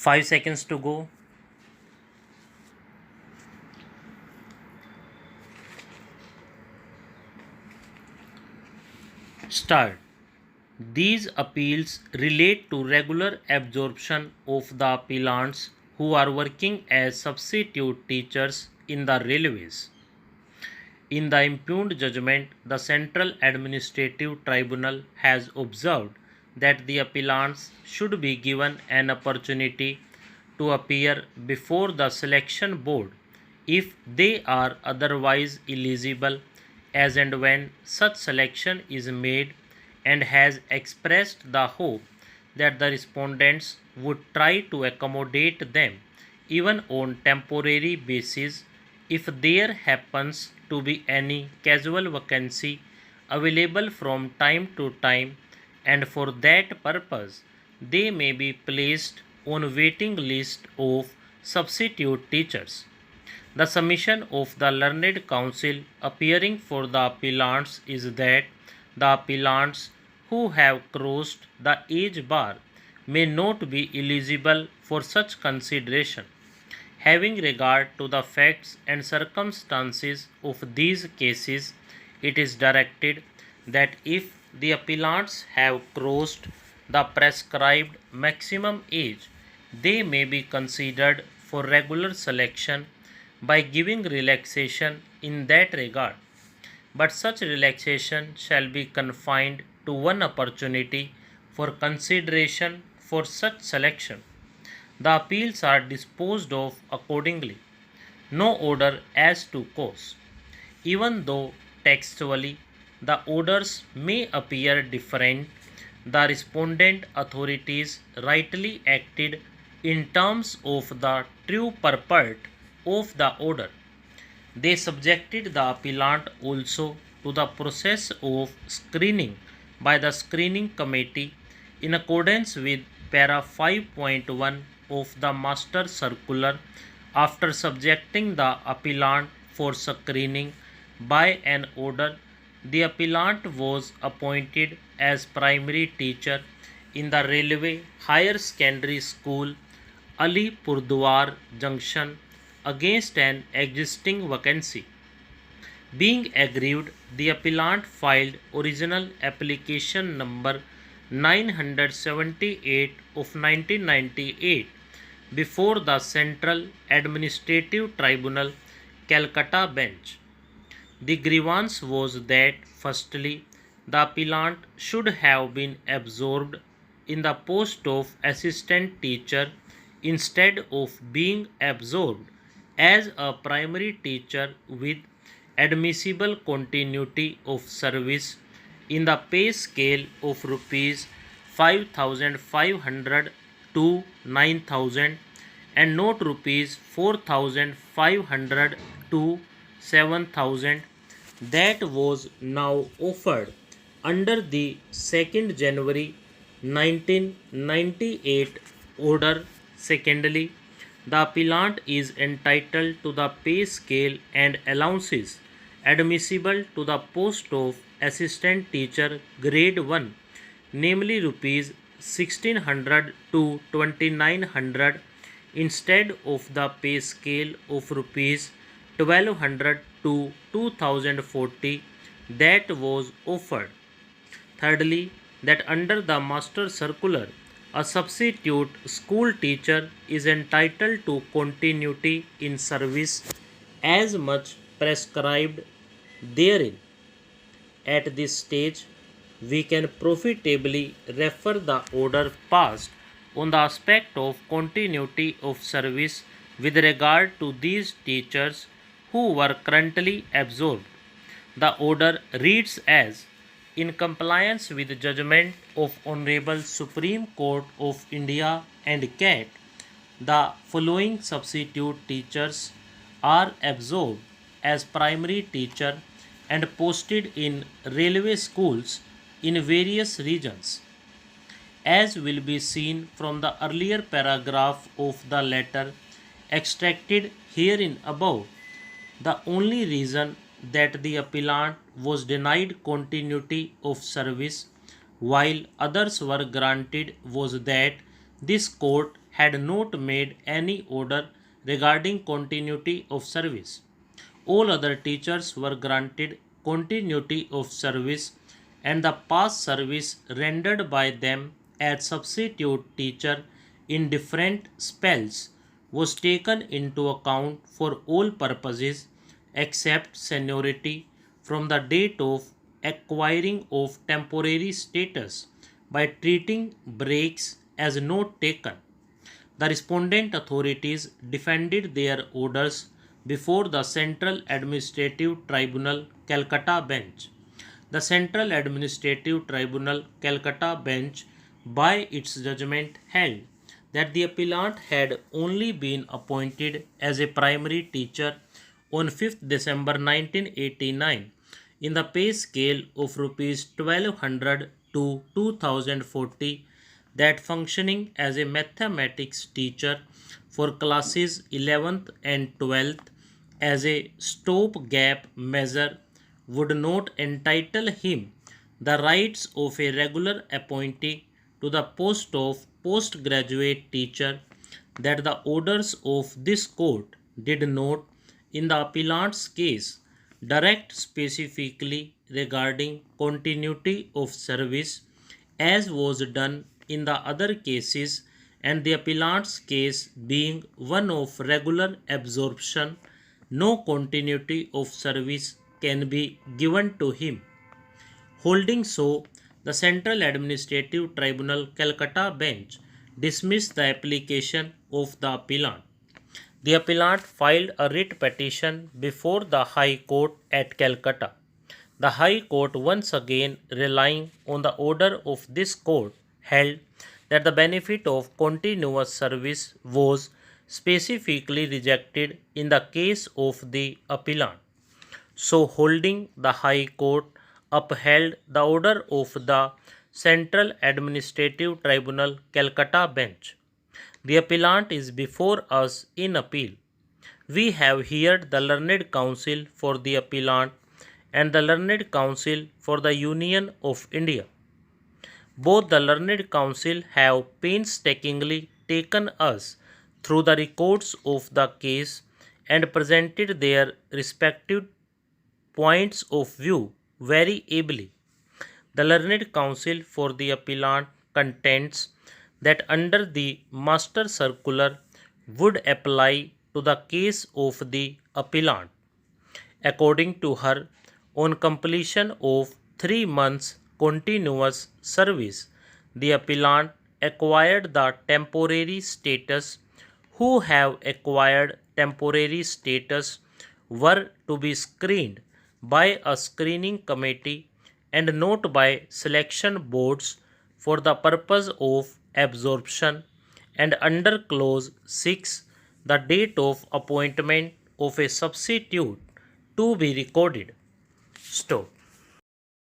5 seconds to go. Start. These appeals relate to regular absorption of the appellants who are working as substitute teachers in the railways. In the impugned judgment, the Central Administrative Tribunal has observed that the appellants should be given an opportunity to appear before the selection board if they are otherwise eligible as and when such selection is made, and has expressed the hope that the respondents would try to accommodate them even on temporary basis if there happens to be any casual vacancy available from time to time, and for that purpose they may be placed on waiting list of substitute teachers. The submission of the learned counsel appearing for the appellants is that the appellants who have crossed the age bar may not be eligible for such consideration. Having regard to the facts and circumstances of these cases, it is directed that if the appellants have crossed the prescribed maximum age, they may be considered for regular selection by giving relaxation in that regard, but such relaxation shall be confined to one opportunity for consideration for such selection. The appeals are disposed of accordingly. No order as to cause. Even though textually the orders may appear different, the respondent authorities rightly acted in terms of the true purport of the order. They subjected the appellant also to the process of screening by the screening committee in accordance with para 5.1 of the master circular. After subjecting the appellant for screening by an order, the appellant was appointed as primary teacher in the Railway Higher Secondary School, Alipurdwar Junction, against an existing vacancy. Being aggrieved, the appellant filed original application number 978 of 1998 before the Central Administrative Tribunal, Calcutta bench. The grievance was that, firstly, the appellant should have been absorbed in the post of assistant teacher instead of being absorbed as a primary teacher with admissible continuity of service in the pay scale of rupees 5,500 to 9,000 and not rupees 4,500 to 7,000 that was now offered under the 2nd January 1998 order. Secondly, the appellant is entitled to the pay scale and allowances admissible to the post of assistant teacher grade 1, namely rupees 1600 to 2900 instead of the pay scale of rupees 1200 to 2040 that was offered. Thirdly, that under the master circular, a substitute school teacher is entitled to continuity in service as much prescribed therein. At this stage, we can profitably refer the order passed on the aspect of continuity of service with regard to these teachers who were currently absorbed. The order reads as, in compliance with the judgment of Honorable Supreme Court of India and CAT, the following substitute teachers are absorbed as primary teacher and posted in railway schools in various regions. As will be seen from the earlier paragraph of the letter extracted herein above, the only reason that the appellant was denied continuity of service while others were granted was that this court had not made any order regarding continuity of service. All other teachers were granted continuity of service, and the past service rendered by them as substitute teacher in different spells was taken into account for all purposes except seniority from the date of acquiring of temporary status by treating breaks as not taken. The respondent authorities defended their orders before the Central Administrative Tribunal Calcutta bench. The Central Administrative Tribunal Calcutta bench, by its judgment, held that the appellant had only been appointed as a primary teacher on 5th December 1989 in the pay scale of Rs 1200 to 2040, that functioning as a mathematics teacher for classes 11th and 12th as a stopgap measure would not entitle him the rights of a regular appointee to the post of postgraduate teacher, that the orders of this court did not, in the appellant's case, direct specifically regarding continuity of service as was done in the other cases, and the appellant's case being one of regular absorption, no continuity of service can be given to him. Holding so, the Central Administrative Tribunal Calcutta bench dismissed the application of the appellant. The appellant filed a writ petition before the High Court at Calcutta. The High Court, once again relying on the order of this court, held that the benefit of continuous service was specifically rejected in the case of the appellant. So holding, the High Court upheld the order of the Central Administrative Tribunal Calcutta bench. The appellant is before us in appeal. We have heard the learned counsel for the appellant and the learned counsel for the Union of India. Both the learned counsel have painstakingly taken us through the records of the case and presented their respective points of view very ably. The learned counsel for the appellant contends that under the master circular would apply to the case of the appellant. According to her, on completion of 3 months continuous service, the appellant acquired the temporary status. Who have acquired temporary status were to be screened by a screening committee and not by selection boards for the purpose of absorption, and under clause 6 the date of appointment of a substitute to be recorded. Stop.